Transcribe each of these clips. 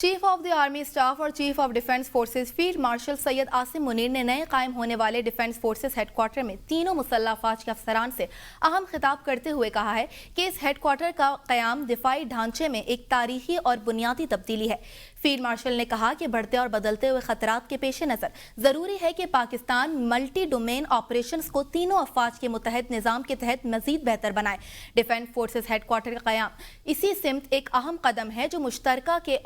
Chief of the army staff और chief of defence forces field marshal Syed Asim Munir ने नए कायम होने वाले डिफेंस फोर्सेस हेडक्वार्टर में तीनों मुसल्लह अफवाज के अफसरान से अहम खिताब करते हुए कहा है कि इस हेडक्वार्टर का क़याम दिफाई ढांचे में एक तारीखी और बुनियादी तब्दीली है। फील्ड मार्शल ने कहा कि बढ़ते और बदलते हुए खतरात के पेश नज़र ज़रूरी है कि पाकिस्तान मल्टी डोमेन ऑपरेशंस को तीनों अफवाज के मुतहद निज़ाम के तहत मज़ीद बेहतर बनाए। डिफेंस फोर्सेस हेडक्वार्टर का क़याम इसी सिमत एक अहम कदम है जो मुश्तरका के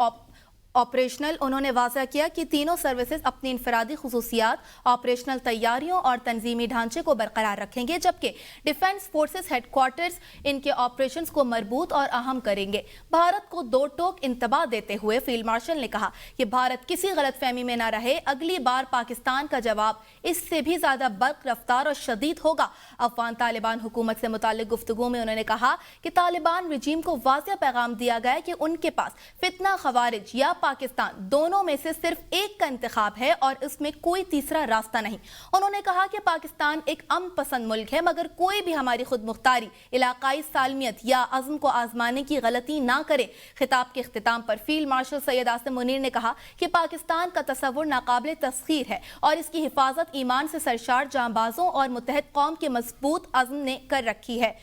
ऑपरेशनल। उन्होंने वाज़ह किया कि तीनों सर्विसेज अपनी इनफरादी खुसूसियात, ऑपरेशनल तैयारियों और तंजीमी ढांचे को बरकरार रखेंगे, जबकि डिफेंस फोर्सेस हेडक्वार्टर्स इनके ऑपरेशंस को मरबूत और अहम करेंगे। भारत को दो टोक इंतबाह देते हुए फील्ड मार्शल ने कहा कि भारत किसी गलत फहमी में न रहे, अगली बार पाकिस्तान का जवाब इससे भी ज्यादा बर्क रफ्तार और शदीद होगा। अफगान तालिबान हुकूमत से मुतालिक गुफ्तगू में उन्होंने कहा कि तालिबान रजीम को वाज़ेह पैगाम दिया गया कि उनके पास फितना, खवारिज या पाकिस्तान दोनों में से सिर्फ एक का इंतखाब है और इसमें कोई तीसरा रास्ता नहीं। उन्होंने कहा कि पाकिस्तान एक अमन पसंद मुल्क है, मगर कोई भी हमारी खुद मुख्तारी, इलाकाई सालमियत या अज़्म को आजमाने की गलती ना करे। खिताब के इख्तिताम पर फील्ड मार्शल सैयद आसिम मुनीर ने कहा कि पाकिस्तान का तस्वुर नाकाबिल तस्खीर है और इसकी हिफाजत ईमान से सरशार जांबाजों और मुत्तहद कौम के मजबूत अज़्म ने कर रखी है।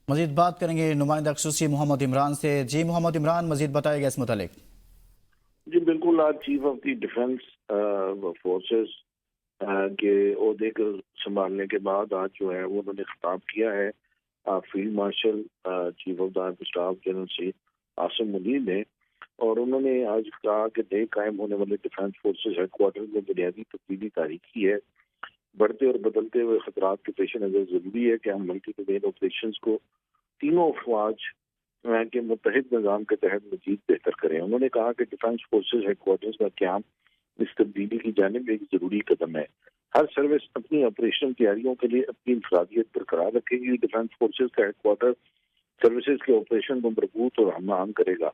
मजीद बात करेंगे नुमाइंदा ख़ुसूसी मोहम्मद इमरान से। जी मोहम्मद इमरान, मजीद बताएगा इस मुतालिक। जी बिल्कुल, आज chief of the defence forces के ओहदे को संभालने के बाद आज जो है वो उन्होंने खिताब किया है field marshal chief of the army staff general सी आसिम मुनीर ने, और उन्होंने आज कहा कि नए कायम होने वाले डिफेंस फोर्सेस हेडक्वार्टर में बुनियादी तब्दीली तारीखी है। बढ़ते और बदलते हुए खतरात के पेश नज़र जरूरी है कि हम मल्टी डोमेन ऑपरेशन को तीनों अफवाज के मुतहद निज़ाम के तहत मजीद बेहतर करें। उन्होंने कहा कि डिफेंस फोर्सेज हेडक्वार्टर्स का क्याम इस तब्दीली की जानिब एक जरूरी कदम है। हर सर्विस अपनी ऑपरेशनल तैयारियों के लिए अपनी इंफरादियत बरकरार रखेगी। डिफेंस फोर्सेज का हेडक्वार्टर सर्विसेज के ऑपरेशन को मजबूत और हम करेगा।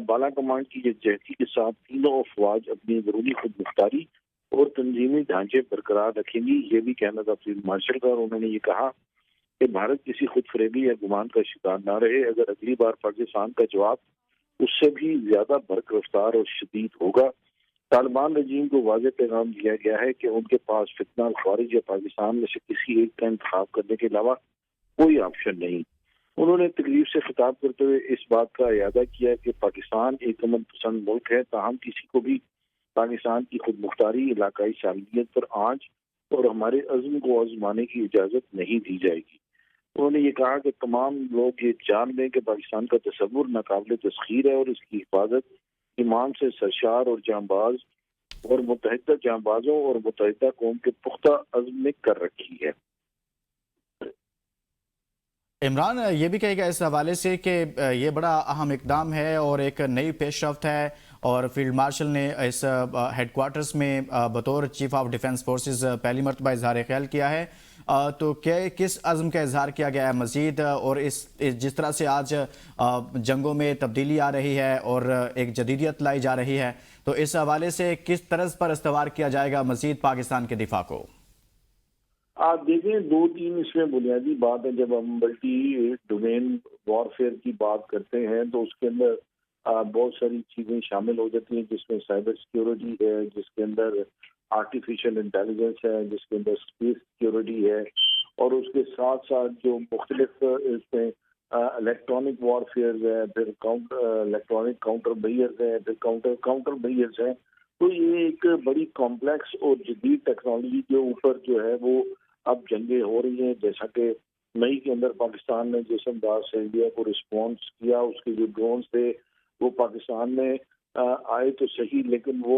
बाला कमांड की यकजहती के साथ तीनों अफवाज अपनी जरूरी खुद मुख्तारी और तंजीमी ढांचे बरकरार रखेंगी, ये भी कहना था फील्ड मार्शल का। और उन्होंने ये कहा कि भारत किसी खुद फरेबी या गुमान का शिकार ना रहे। अगर अगली बार पाकिस्तान का जवाब उससे भी ज्यादा बर्क रफ्तार और शदीद होगा। तालिबान रजीम को वाज़ेह पैगाम दिया गया है कि उनके पास फितना, खारिज या पाकिस्तान में से किसी एक का इंतखाब करने के अलावा कोई ऑप्शन नहीं। उन्होंने तकलीफ से खिताब करते हुए इस बात का इयादा किया कि पाकिस्तान एक अमन पसंद मुल्क है, ताहम किसी को भी पाकिस्तान की खुद मुख्तारी, इलाकाई सालमियत पर आंच और हमारे अज़्म को आजमाने की इजाजत नहीं दी जाएगी। उन्होंने ये कहा कि तमाम लोग ये जान लें कि पाकिस्तान का तस्वुर नाकाबिल तस्खीर है और इसकी हिफाजत ईमान से सरशार और जांबाज और मुतहदा जांबाजों और मुतहदा कौम के पुख्ता अज़्म ने कर रखी है। इमरान, ये भी कहेगा इस हवाले से कि ये बड़ा अहम इकदाम है और एक नई पेशरफ्त है, और फील्ड मार्शल ने इस हेडक्वार्टर्स में बतौर चीफ ऑफ डिफेंस फोर्सेस पहली मरतबा इजहार ख्याल किया है, तो क्या किस अज़्म का इजहार किया गया है मज़ीद, और इस जिस तरह से आज जंगों में तब्दीली आ रही है और एक जदीदियत लाई जा रही है, तो इस हवाले से किस तरह पर इस्तवार किया जाएगा मज़ीद पाकिस्तान के दिफा को? आप देखें, दो तीन इसमें बुनियादी बात है। जब हम मल्टी डोमेन वॉरफेयर की बात करते हैं तो उसके अंदर बहुत सारी चीजें शामिल हो जाती हैं, जिसमें साइबर सिक्योरिटी है, जिसके अंदर आर्टिफिशियल इंटेलिजेंस है, जिसके अंदर स्पेस सिक्योरिटी है, और उसके साथ साथ जो मुख्तलिफ इसमें इलेक्ट्रॉनिक वॉरफेयर है, फिर इलेक्ट्रॉनिक काउंटर बैरियर्स है, फिर काउंटर बैरियर्स है। तो ये एक बड़ी कॉम्प्लेक्स और जदीद टेक्नोलॉजी के ऊपर जो है वो अब जंगें हो रही हैं। जैसा कि मई के अंदर पाकिस्तान ने जिस अंदाज से इंडिया को रिस्पॉन्स किया, उसके जो ड्रोन थे वो पाकिस्तान में आए तो सही, लेकिन वो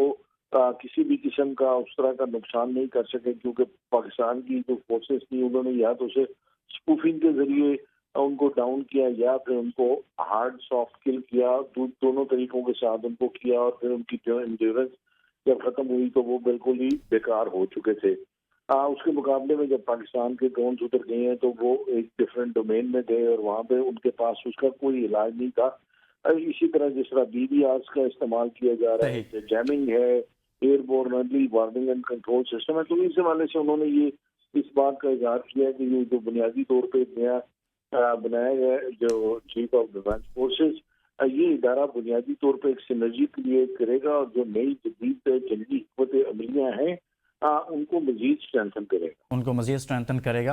किसी भी किस्म का उस तरह का नुकसान नहीं कर सके, क्योंकि पाकिस्तान की जो फोर्सेस थी उन्होंने या तो उसे स्पूफिंग के जरिए उनको डाउन किया या फिर उनको हार्ड सॉफ्ट किल किया। दोनों तरीकों के साथ उनको किया, और फिर उनकी जो एंड्योरेंस जब खत्म हुई तो वो बिल्कुल ही बेकार हो चुके थे। उसके मुकाबले में जब पाकिस्तान के ड्रोन उतर गए हैं तो वो एक डिफरेंट डोमेन में गए और वहाँ पे उनके पास उसका कोई इलाज नहीं था। इसी तरह जिस तरह BBRs का इस्तेमाल किया जा रहा है, जैमिंग है, airborne early warning and control system है, तो इस हवाले से उन्होंने ये इस बात का इजहार किया कि ये जो बुनियादी तौर पर नया बनाया गया जो चीफ ऑफ डिफेंस फोर्सेज یہ ادارہ بنیادی طور پہ ایک سینرجی کریٹ کرے گا اور جو نئی جدید جنگی حکمت عملیاں ہیں ان کو مزید اسٹرینتھن کرے گا. ان کو مزید اسٹرینتھن کرے گا.